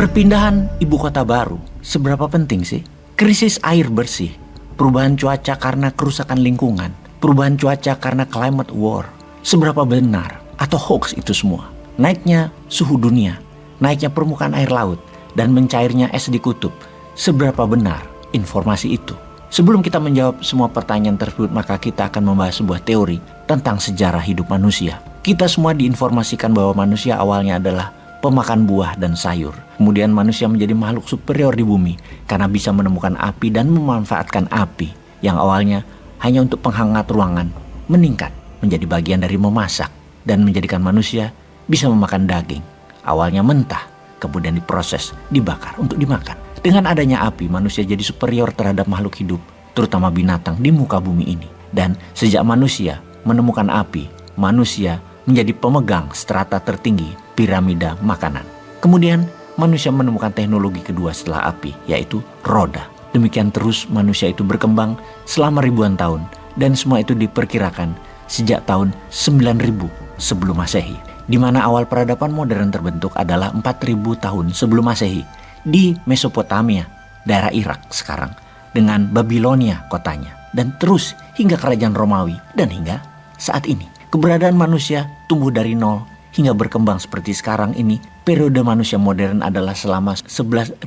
Perpindahan ibu kota baru, seberapa penting sih? Krisis air bersih, perubahan cuaca karena kerusakan lingkungan, perubahan cuaca karena climate war, seberapa benar atau hoax itu semua? Naiknya suhu dunia, naiknya permukaan air laut, dan mencairnya es di kutub, seberapa benar informasi itu? Sebelum kita menjawab semua pertanyaan tersebut, maka kita akan membahas sebuah teori tentang sejarah hidup manusia. Kita semua diinformasikan bahwa manusia awalnya adalah pemakan buah dan sayur. Kemudian manusia menjadi makhluk superior di bumi karena bisa menemukan api dan memanfaatkan api yang awalnya hanya untuk penghangat ruangan meningkat menjadi bagian dari memasak dan menjadikan manusia bisa memakan daging. Awalnya mentah, kemudian diproses, dibakar untuk dimakan. Dengan adanya api, manusia jadi superior terhadap makhluk hidup, terutama binatang di muka bumi ini. Dan sejak manusia menemukan api, manusia menjadi pemegang strata tertinggi piramida makanan. Kemudian manusia menemukan teknologi kedua setelah api, yaitu roda. Demikian terus manusia itu berkembang selama ribuan tahun, dan semua itu diperkirakan sejak tahun 9000 sebelum Masehi, di mana awal peradaban modern terbentuk adalah 4000 tahun sebelum Masehi di Mesopotamia, daerah Irak sekarang, dengan Babilonia kotanya, dan terus hingga kerajaan Romawi dan hingga saat ini. Keberadaan manusia tumbuh dari nol hingga berkembang seperti sekarang ini. Periode manusia modern adalah selama 11.000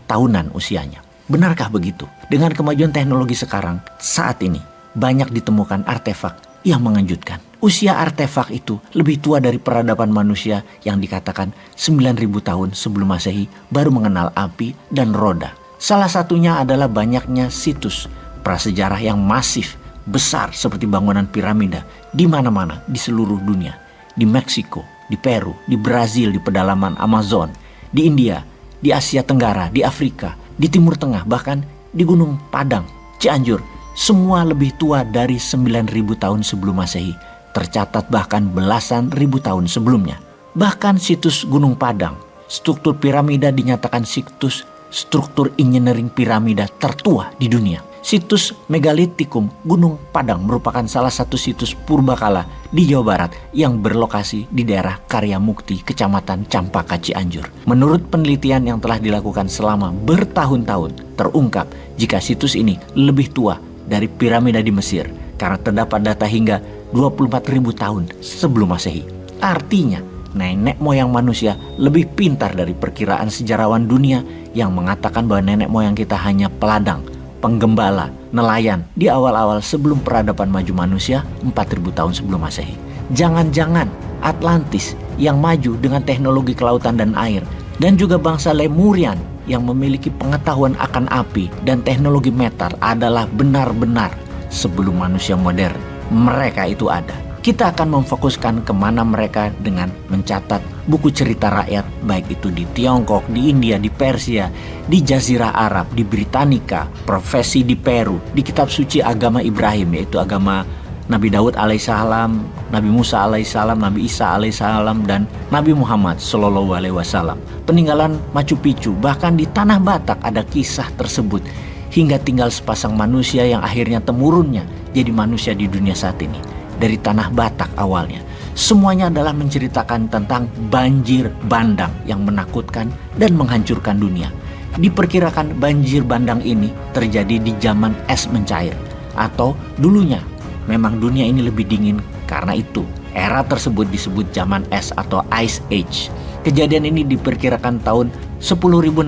tahunan usianya. Benarkah begitu? Dengan kemajuan teknologi sekarang, saat ini banyak ditemukan artefak yang mengejutkan. Usia artefak itu lebih tua dari peradaban manusia yang dikatakan 9.000 tahun sebelum Masehi baru mengenal api dan roda. Salah satunya adalah banyaknya situs prasejarah yang masif, besar seperti bangunan piramida di mana-mana di seluruh dunia. Di Meksiko, di Peru, di Brazil, di pedalaman Amazon, di India, di Asia Tenggara, di Afrika, di Timur Tengah, bahkan di Gunung Padang, Cianjur. Semua lebih tua dari 9.000 tahun sebelum Masehi. Tercatat bahkan belasan ribu tahun sebelumnya. Bahkan situs Gunung Padang, struktur piramida dinyatakan situs struktur engineering piramida tertua di dunia. Situs Megalitikum Gunung Padang merupakan salah satu situs purbakala di Jawa Barat yang berlokasi di daerah Karyamukti, Kecamatan Campaka, Cianjur. Menurut penelitian yang telah dilakukan selama bertahun-tahun, terungkap jika situs ini lebih tua dari piramida di Mesir karena terdapat data hingga 24.000 tahun sebelum Masehi. Artinya, nenek moyang manusia lebih pintar dari perkiraan sejarawan dunia yang mengatakan bahwa nenek moyang kita hanya peladang, penggembala, nelayan di awal-awal sebelum peradaban maju manusia 4.000 tahun sebelum Masehi. Jangan-jangan Atlantis yang maju dengan teknologi kelautan dan air, dan juga bangsa Lemurian yang memiliki pengetahuan akan api dan teknologi metal adalah benar-benar sebelum manusia modern. Mereka itu ada. Kita akan memfokuskan kemana mereka dengan mencatat buku cerita rakyat, baik itu di Tiongkok, di India, di Persia, di Jazirah Arab, di Britannica, profesi di Peru, di kitab suci agama Ibrahim, yaitu agama Nabi Daud alaihissalam, Nabi Musa alaihissalam, Nabi Isa alaihissalam, dan Nabi Muhammad sallallahu alaihi wasallam. Peninggalan Machu Picchu, bahkan di Tanah Batak ada kisah tersebut, hingga tinggal sepasang manusia yang akhirnya temurunnya jadi manusia di dunia saat ini. Dari Tanah Batak awalnya. Semuanya adalah menceritakan tentang banjir bandang yang menakutkan dan menghancurkan dunia. Diperkirakan banjir bandang ini terjadi di zaman es mencair. Atau dulunya memang dunia ini lebih dingin, karena itu era tersebut disebut zaman es atau Ice Age. Kejadian ini diperkirakan tahun 10.600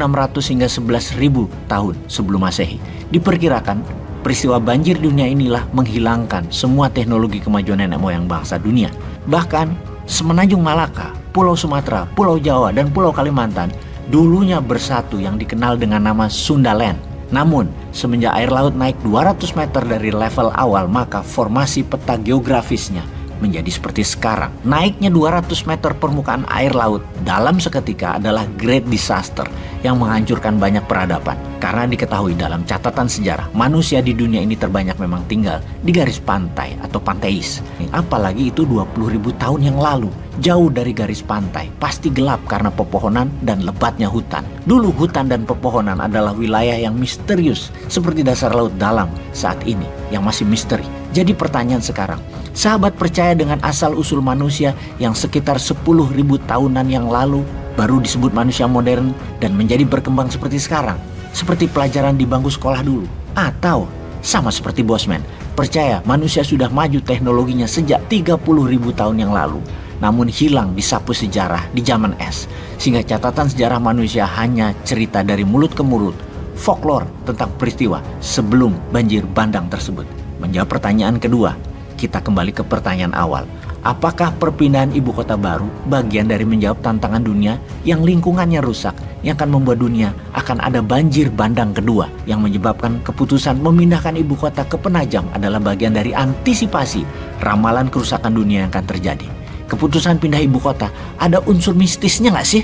hingga 11.000 tahun sebelum Masehi. Diperkirakan peristiwa banjir dunia inilah menghilangkan semua teknologi kemajuan nenek moyang bangsa dunia. Bahkan Semenanjung Malaka, Pulau Sumatera, Pulau Jawa, dan Pulau Kalimantan dulunya bersatu yang dikenal dengan nama Sundaland. Namun, semenjak air laut naik 200 meter dari level awal, maka formasi peta geografisnya menjadi seperti sekarang. Naiknya 200 meter permukaan air laut dalam seketika adalah great disaster yang menghancurkan banyak peradaban. Karena diketahui dalam catatan sejarah, manusia di dunia ini terbanyak memang tinggal di garis pantai atau panteis. Apalagi itu 20.000 tahun yang lalu. Jauh dari garis pantai, pasti gelap karena pepohonan dan lebatnya hutan. Dulu hutan dan pepohonan adalah wilayah yang misterius, seperti dasar laut dalam saat ini yang masih misteri. Jadi pertanyaan sekarang, sahabat percaya dengan asal-usul manusia yang sekitar 10.000 tahunan yang lalu baru disebut manusia modern dan menjadi berkembang seperti sekarang? Seperti pelajaran di bangku sekolah dulu? Atau sama seperti Bosman, percaya manusia sudah maju teknologinya sejak 30.000 tahun yang lalu, namun hilang di sapu sejarah di zaman es, sehingga catatan sejarah manusia hanya cerita dari mulut ke mulut, folklore tentang peristiwa sebelum banjir bandang tersebut. Menjawab pertanyaan kedua, kita kembali ke pertanyaan awal. Apakah perpindahan ibu kota baru bagian dari menjawab tantangan dunia yang lingkungannya rusak, yang akan membuat dunia akan ada banjir bandang kedua, yang menyebabkan keputusan memindahkan ibu kota ke Penajam adalah bagian dari antisipasi ramalan kerusakan dunia yang akan terjadi? Keputusan pindah ibu kota ada unsur mistisnya nggak sih?